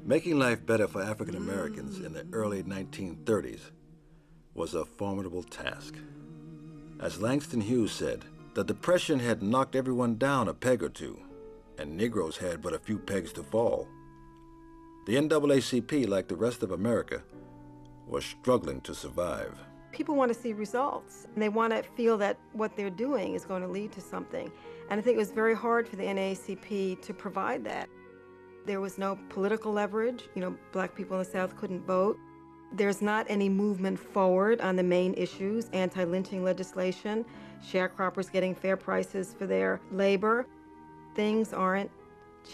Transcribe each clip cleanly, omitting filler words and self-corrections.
Making life better for African Americans in the early 1930s was a formidable task. As Langston Hughes said, the Depression had knocked everyone down a peg or two, and Negroes had but a few pegs to fall. The NAACP, like the rest of America, was struggling to survive. People want to see results, and they want to feel that what they're doing is going to lead to something. And I think it was very hard for the NAACP to provide that. There was no political leverage. Black people in the South couldn't vote. There's not any movement forward on the main issues, anti-lynching legislation, sharecroppers getting fair prices for their labor. Things aren't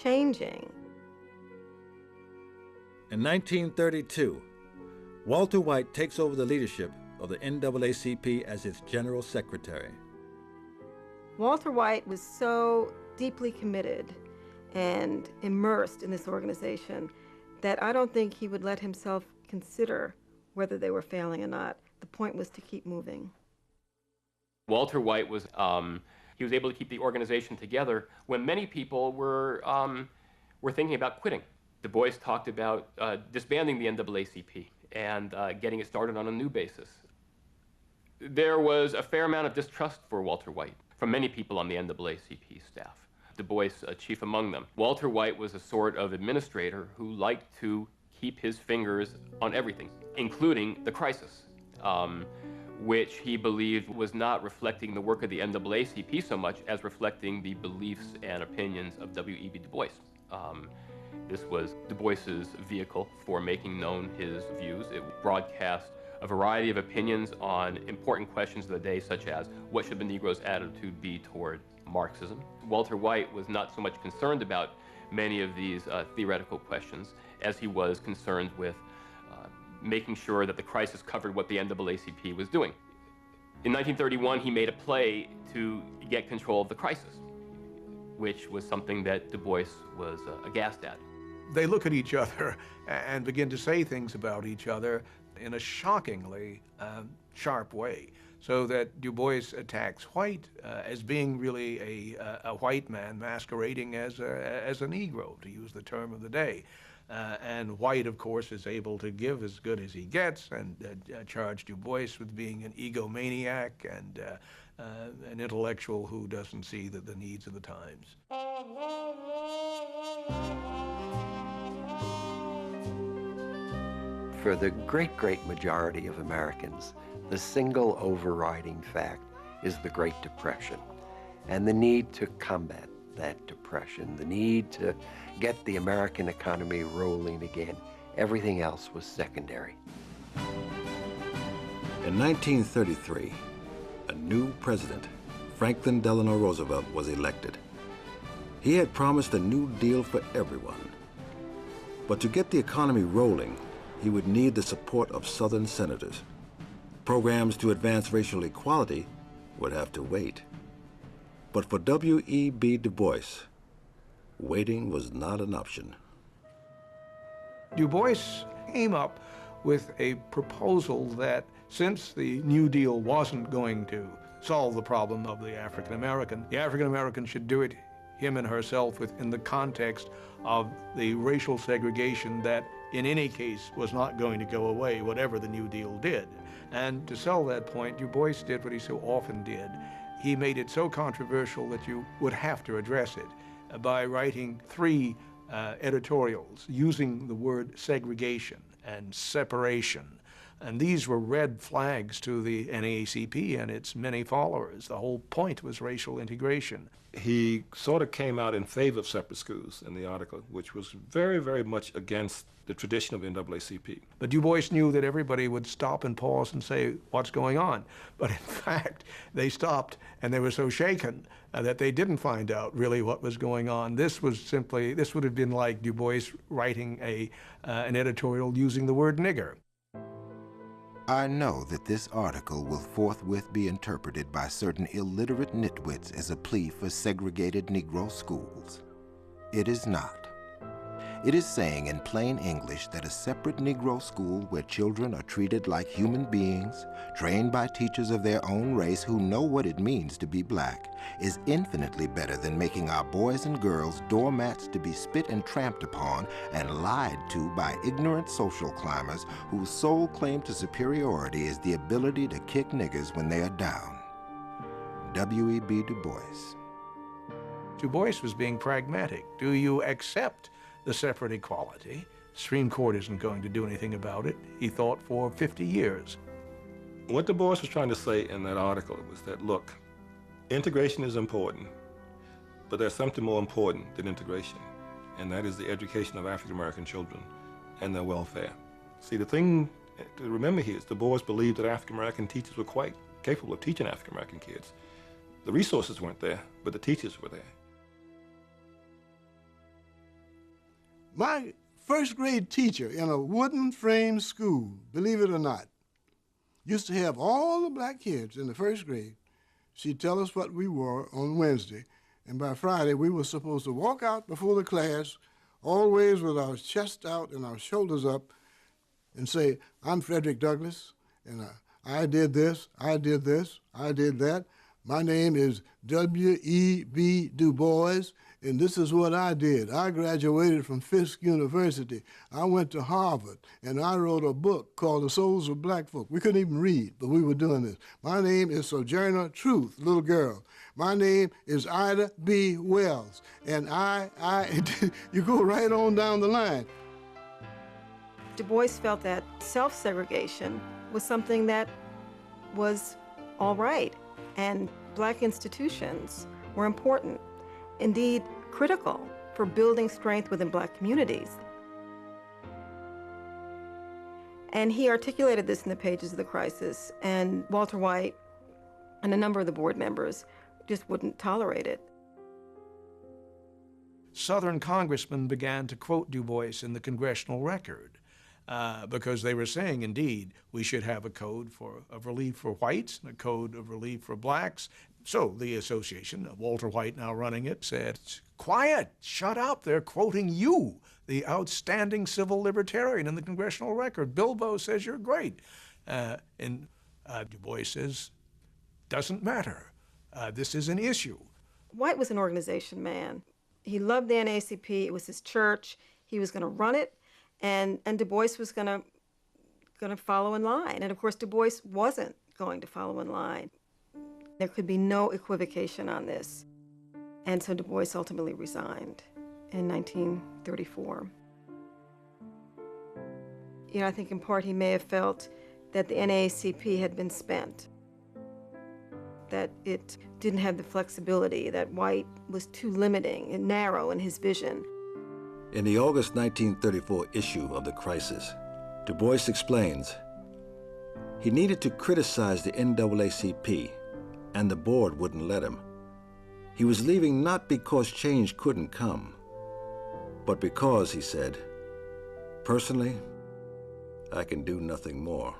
changing. In 1932, Walter White takes over the leadership of the NAACP as its general secretary. Walter White was so deeply committed and immersed in this organization that I don't think he would let himself consider whether they were failing or not. The point was to keep moving. Walter White was, he was able to keep the organization together when many people were thinking about quitting. Dubois talked about disbanding the NAACP and getting it started on a new basis. There was a fair amount of distrust for Walter White from many people on the NAACP staff, Dubois chief among them. Walter White was a sort of administrator who liked to keep his fingers on everything, including the crisis, which he believed was not reflecting the work of the NAACP so much as reflecting the beliefs and opinions of W.E.B. Du Bois. This was Du Bois's vehicle for making known his views. It broadcast a variety of opinions on important questions of the day, such as what should the Negro's attitude be toward Marxism. Walter White was not so much concerned about many of these theoretical questions as he was concerned with making sure that the crisis covered what the NAACP was doing. In 1931, he made a play to get control of the crisis, which was something that Du Bois was aghast at. They look at each other and begin to say things about each other in a shockingly sharp way, so that Du Bois attacks White as being really a white man masquerading as a Negro, to use the term of the day. And White, of course, is able to give as good as he gets and charge Du Bois with being an egomaniac and an intellectual who doesn't see the needs of the times. For the great majority of Americans, the single overriding fact is the Great Depression and the need to combat that depression, the need to get the American economy rolling again. Everything else was secondary. In 1933, a new president, Franklin Delano Roosevelt, was elected. He had promised a New Deal for everyone. But to get the economy rolling, he would need the support of Southern senators. Programs to advance racial equality would have to wait. But for W.E.B. Du Bois, waiting was not an option. Du Bois came up with a proposal that since the New Deal wasn't going to solve the problem of the African American should do it, him and herself, within the context of the racial segregation that in any case was not going to go away, whatever the New Deal did. And to sell that point, Du Bois did what he so often did. He made it so controversial that you would have to address it by writing 3 editorials using the word segregation and separation. And these were red flags to the NAACP and its many followers. The whole point was racial integration. He sort of came out in favor of separate schools in the article, which was very much against the tradition of NAACP. But Du Bois knew that everybody would stop and pause and say, what's going on? But in fact, they stopped and they were so shaken that they didn't find out really what was going on. This would have been like Du Bois writing an editorial using the word nigger. I know that this article will forthwith be interpreted by certain illiterate nitwits as a plea for segregated Negro schools. It is not. It is saying in plain English that a separate Negro school where children are treated like human beings, trained by teachers of their own race who know what it means to be black, is infinitely better than making our boys and girls doormats to be spit and tramped upon and lied to by ignorant social climbers whose sole claim to superiority is the ability to kick niggers when they are down. W.E.B. Du Bois. Du Bois was being pragmatic. Do you accept the separate equality? The Supreme Court isn't going to do anything about it, he thought, for 50 years. What Du Bois was trying to say in that article was that, look, integration is important, but there's something more important than integration, and that is the education of African American children and their welfare. See, the thing to remember here is Du Bois believed that African American teachers were quite capable of teaching African American kids. The resources weren't there, but the teachers were there. My first grade teacher in a wooden frame school, believe it or not, used to have all the black kids in the first grade. She'd tell us what we wore on Wednesday, and by Friday we were supposed to walk out before the class, always with our chest out and our shoulders up, and say, "I'm Frederick Douglass, and I did this, I did this, I did that. My name is W.E.B. Du Bois, and this is what I did. I graduated from Fisk University. I went to Harvard, and I wrote a book called The Souls of Black Folk." We couldn't even read, but we were doing this. "My name is Sojourner Truth, little girl. My name is Ida B. Wells, and you go right on down the line. Du Bois felt that self-segregation was something that was all right, and black institutions were important, indeed critical for building strength within black communities. And he articulated this in the pages of the crisis, and Walter White and a number of the board members just wouldn't tolerate it. Southern congressmen began to quote Du Bois in the congressional record because they were saying, indeed, we should have a code of relief for whites and a code of relief for blacks. So the association, Walter White now running it, said, "Quiet, shut up, they're quoting you, the outstanding civil libertarian in the congressional record. Bilbo says you're great." And Du Bois says, "Doesn't matter. This is an issue." White was an organization man. He loved the NAACP. It was his church. He was going to run it, and Du Bois was going to follow in line. And of course, Du Bois wasn't going to follow in line. There could be no equivocation on this. And so Du Bois ultimately resigned in 1934. I think in part he may have felt that the NAACP had been spent, that it didn't have the flexibility, that White was too limiting and narrow in his vision. In the August 1934 issue of The Crisis, Du Bois explains, he needed to criticize the NAACP, and the board wouldn't let him. He was leaving not because change couldn't come, but because, he said, personally, I can do nothing more.